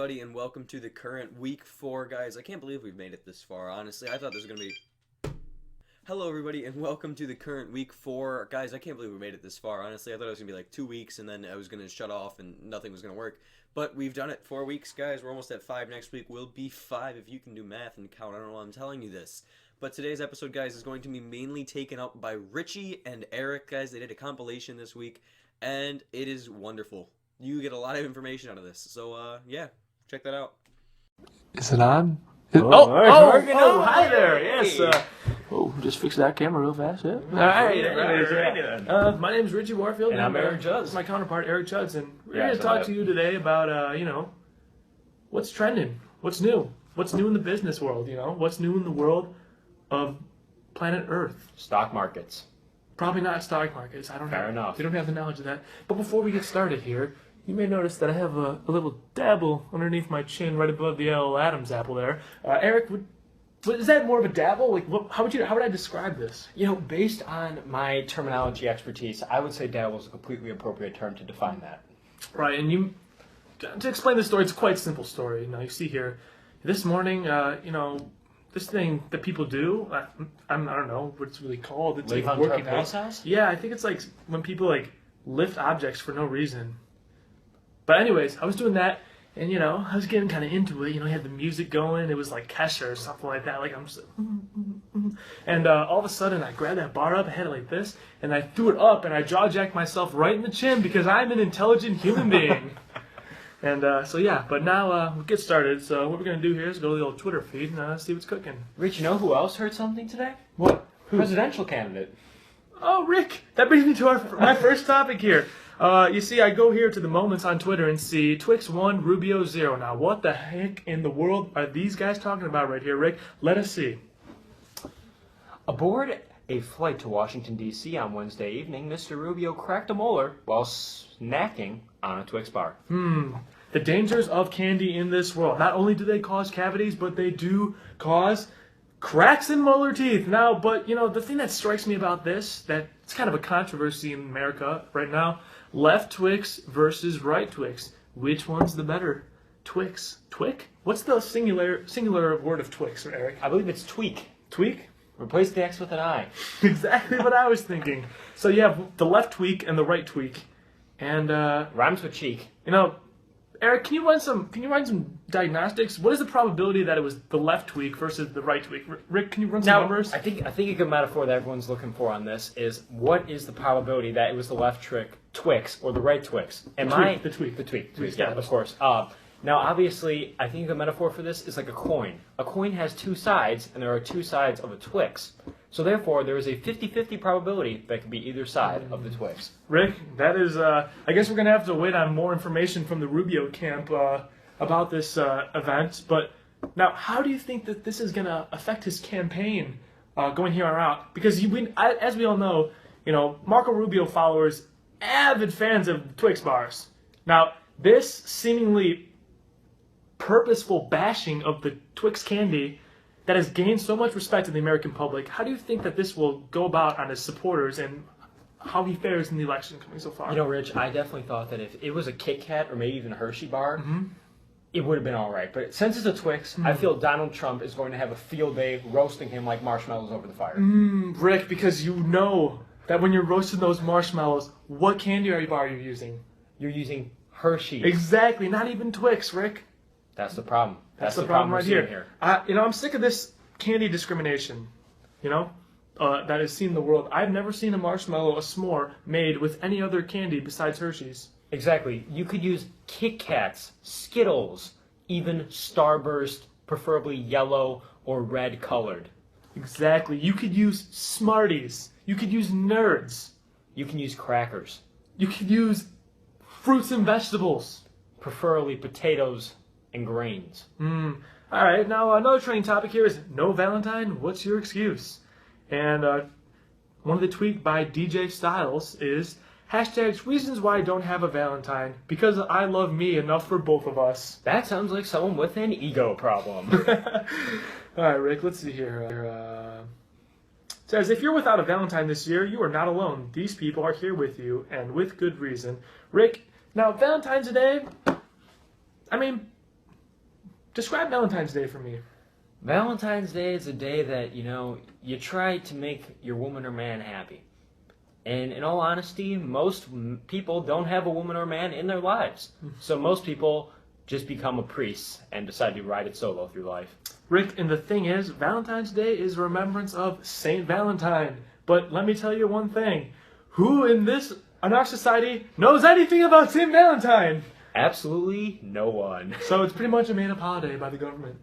everybody, and welcome to the current Week 4, guys. I can't believe we've made it this far, honestly. I thought this was going to be... Hello, everybody, and welcome to the current Week 4. Guys, I can't believe we made it this far, honestly. I thought it was going to be like 2 weeks, and then I was going to shut off, and nothing was going to work. But we've done it 4 weeks, guys. We're almost at 5 next week. We'll be 5 if you can do math and count. I don't know why I'm telling you this. But today's episode, guys, is going to be mainly taken up by Richie and Eric, guys. They did a compilation this week, and it is wonderful. You get a lot of information out of this. So, yeah, check that out. Is it on? Hi there. Yes. Just fix that camera real fast. Yeah. All right. My name's Richie Warfield, and I'm Eric Judds. This is my counterpart, Eric Judds, and we're going to talk to you today about, what's trending, what's new in the business world, what's new in the world of planet Earth. Stock markets. Probably not stock markets. Fair enough. We don't have the knowledge of that. But before we get started here, you may notice that I have a little dabble underneath my chin, right above the L. Adam's apple there. Eric, is that more of a dabble? Like, how would I describe this? Based on my terminology expertise, I would say dabble is a completely appropriate term to define that. Right, and to explain the story, it's a quite simple story. You see here, this morning, this thing that people do, I don't know what it's really called. It's like working out. Yeah, I think it's like when people lift objects for no reason. But anyways, I was doing that, and I was getting kind of into it. You had the music going. It was like Kesha or something like that. Like I'm just, and all of a sudden I grabbed that bar up, I had it like this, and I threw it up, and I jaw jacked myself right in the chin because I'm an intelligent human being. And but now we'll get started. So what we're going to do here is go to the old Twitter feed and see what's cooking. Rich, you know who else heard something today? What? Who? Presidential candidate. Oh, Rick! That brings me to my first topic here. You see, I go here to the moments on Twitter and see Twix 1, Rubio 0. Now, what the heck in the world are these guys talking about right here, Rick? Let us see. Aboard a flight to Washington, D.C. on Wednesday evening, Mr. Rubio cracked a molar while snacking on a Twix bar. The dangers of candy in this world. Not only do they cause cavities, but they do cause cracks in molar teeth. Now, but, the thing that strikes me about this, that it's kind of a controversy in America right now, left Twix versus right Twix. Which one's the better? Twix. Twick? What's the singular word of Twix, Eric? I believe it's tweak. Tweak? Replace the X with an I. Exactly what I was thinking. So you have the left tweak and the right tweak. And, rhymes with cheek. Eric, can you run some diagnostics? What is the probability that it was the left tweak versus the right tweak? Rick, can you run some numbers? I think a good metaphor that everyone's looking for on this is what is the probability that it was the left Twix or the right Twix? The tweak. Yeah, of course. Now, obviously, I think a metaphor for this is like a coin. A coin has two sides, and there are two sides of a Twix. So therefore, there is a 50-50 probability that could be either side of the Twix. Rick, that is, I guess we're going to have to wait on more information from the Rubio camp about this event. But now, how do you think that this is going to affect his campaign going here on out? Because as we all know, Marco Rubio followers, avid fans of Twix bars. Now, this seemingly purposeful bashing of the Twix candy that has gained so much respect in the American public, how do you think that this will go about on his supporters and how he fares in the election coming so far? Rich, I definitely thought that if it was a Kit Kat or maybe even a Hershey bar, it would have been all right. But since it's a Twix, I feel Donald Trump is going to have a field day roasting him like marshmallows over the fire. Rick, because you know that when you're roasting those marshmallows, what candy bar are you using? You're using Hershey. Exactly, not even Twix, Rick. That's the problem. That's the problem right here. I'm sick of this candy discrimination, that is seen in the world. I've never seen a marshmallow, a s'more, made with any other candy besides Hershey's. Exactly. You could use Kit Kats, Skittles, even Starburst, preferably yellow or red colored. Exactly. You could use Smarties. You could use Nerds. You can use crackers. You could use fruits and vegetables. Preferably potatoes and grains. All right, now another trending topic here is no Valentine, what's your excuse? And one of the tweet by DJ Styles is #reasons why I don't have a Valentine, because I love me enough for both of us. That sounds like someone with an ego problem. All right, Rick, let's see here. Says, if you're without a Valentine this year, you are not alone. These people are here with you, and with good reason. Rick, now Valentine's Day, Describe Valentine's Day for me. Valentine's Day is a day that, you try to make your woman or man happy. And in all honesty, most people don't have a woman or man in their lives. So most people just become a priest and decide to ride it solo through life. Rick, and the thing is, Valentine's Day is remembrance of Saint Valentine. But let me tell you one thing. Who in our society knows anything about Saint Valentine? Absolutely no one. So it's pretty much a made-up holiday by the government.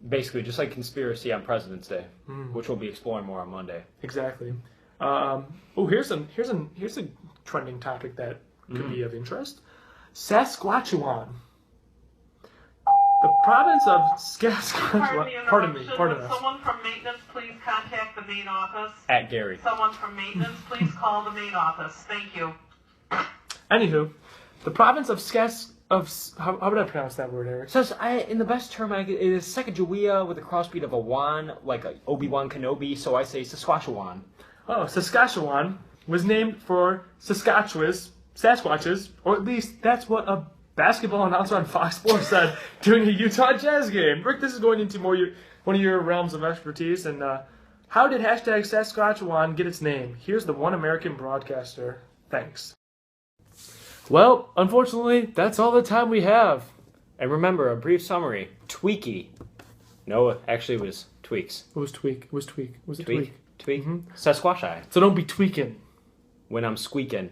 Basically, just like conspiracy on President's Day, which we'll be exploring more on Monday. Exactly. Here's a trending topic that could be of interest. Saskatchewan. The province of Saskatchewan. Pardon me. Someone from maintenance, please contact the main office. At Gary. Someone from maintenance, please call the main office. Thank you. Anywho, the province of how would I pronounce that word, Eric? So in the best term, it is Sacagawea with a crossbeat of a Wan, like a Obi-Wan Kenobi, so I say Saskatchewan. Oh, Saskatchewan was named for Sasquatches, or at least that's what a basketball announcer on Fox Sports said during a Utah Jazz game. Rick, this is going into one of your realms of expertise, and how did hashtag Saskatchewan get its name? Here's the one American broadcaster. Thanks. Well, unfortunately, that's all the time we have. And remember, a brief summary. Tweaky. No, actually it was tweaks. It was tweak. Was it tweak? Tweak. Sasquatch. So don't be tweaking. When I'm squeaking.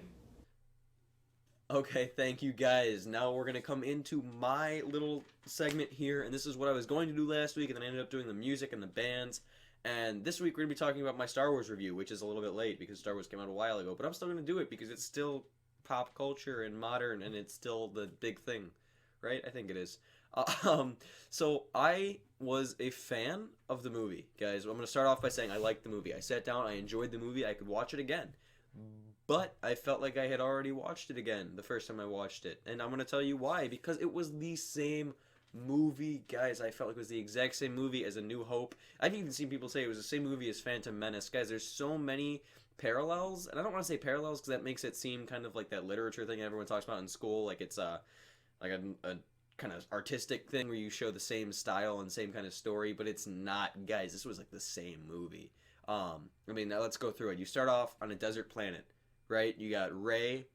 Okay, thank you guys. Now we're going to come into my little segment here, and this is what I was going to do last week, and then I ended up doing the music and the bands. And this week we're going to be talking about my Star Wars review, which is a little bit late because Star Wars came out a while ago, but I'm still going to do it because it's still pop culture and modern, and it's still the big thing, right? I think it is. So I was a fan of the movie, guys. I'm going to start off by saying I liked the movie. I sat down, I enjoyed the movie, I could watch it again. But I felt like I had already watched it again the first time I watched it. And I'm going to tell you why. Because it was the same movie, guys. I felt like it was the exact same movie as A New Hope. I've even seen people say it was the same movie as Phantom Menace. Guys, there's so many parallels. And I don't want to say parallels because that makes it seem kind of like that literature thing everyone talks about in school. Like it's like a kind of artistic thing where you show the same style and same kind of story. But it's not, guys. This was like the same movie. Now let's go through it. You start off on a desert planet, right? You got Rey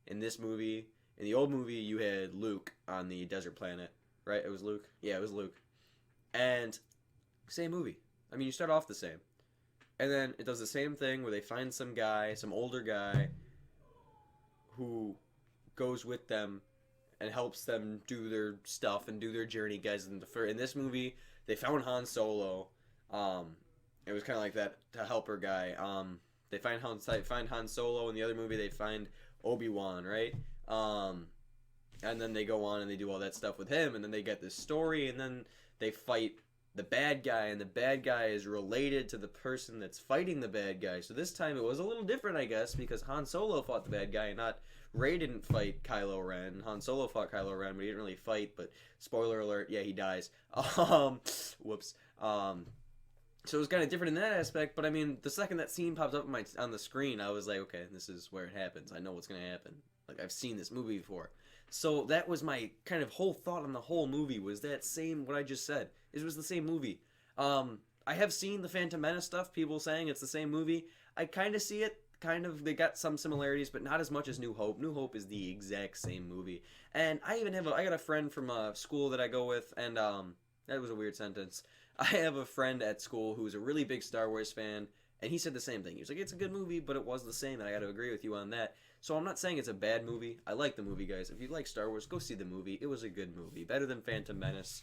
in this movie. In the old movie, you had Luke on the desert planet, right? It was Luke? Yeah, it was Luke. And same movie. You start off the same. And then it does the same thing where they find some guy, some older guy, who goes with them and helps them do their stuff and do their journey, guys. In this movie, they found Han Solo. It was kind of like that helper guy. They find Han Solo. In the other movie, they find Obi-Wan, right? And then they go on and they do all that stuff with him, and then they get this story, and then they fight the bad guy, and the bad guy is related to the person that's fighting the bad guy. So this time it was a little different, I guess, because Han Solo fought the bad guy, and not Rey didn't fight Kylo Ren. Han Solo fought Kylo Ren, but he didn't really fight. But spoiler alert, yeah, he dies. Whoops. So it was kind of different in that aspect, but the second that scene popped up on the screen, I was like, okay, this is where it happens. I know what's going to happen. Like, I've seen this movie before. So that was my kind of whole thought on the whole movie, was that same, what I just said. It was the same movie. I have seen the Phantom Menace stuff, people saying it's the same movie. I kind of see it. They got some similarities, but not as much as New Hope. New Hope is the exact same movie. And I even I got a friend from school that I go with, and that was a weird sentence. I have a friend at school who's a really big Star Wars fan, and he said the same thing. He was like, it's a good movie, but it was the same, and I got to agree with you on that. So I'm not saying it's a bad movie. I like the movie, guys. If you like Star Wars, go see the movie. It was a good movie. Better than Phantom Menace.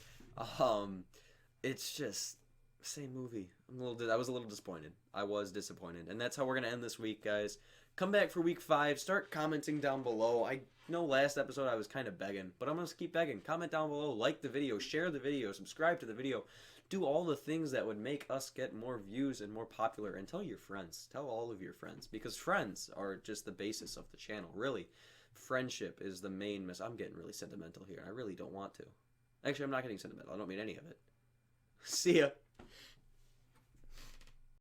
It's just same movie. I was a little disappointed. I was disappointed. And that's how we're going to end this week, guys. Come back for week 5. Start commenting down below. I know last episode I was kind of begging, but I'm going to keep begging. Comment down below. Like the video. Share the video. Subscribe to the video. Do all the things that would make us get more views and more popular. And tell your friends. Tell all of your friends. Because friends are just the basis of the channel. Really. Friendship is the main I'm getting really sentimental here. I really don't want to. Actually, I'm not getting sentimental. I don't mean any of it. See ya.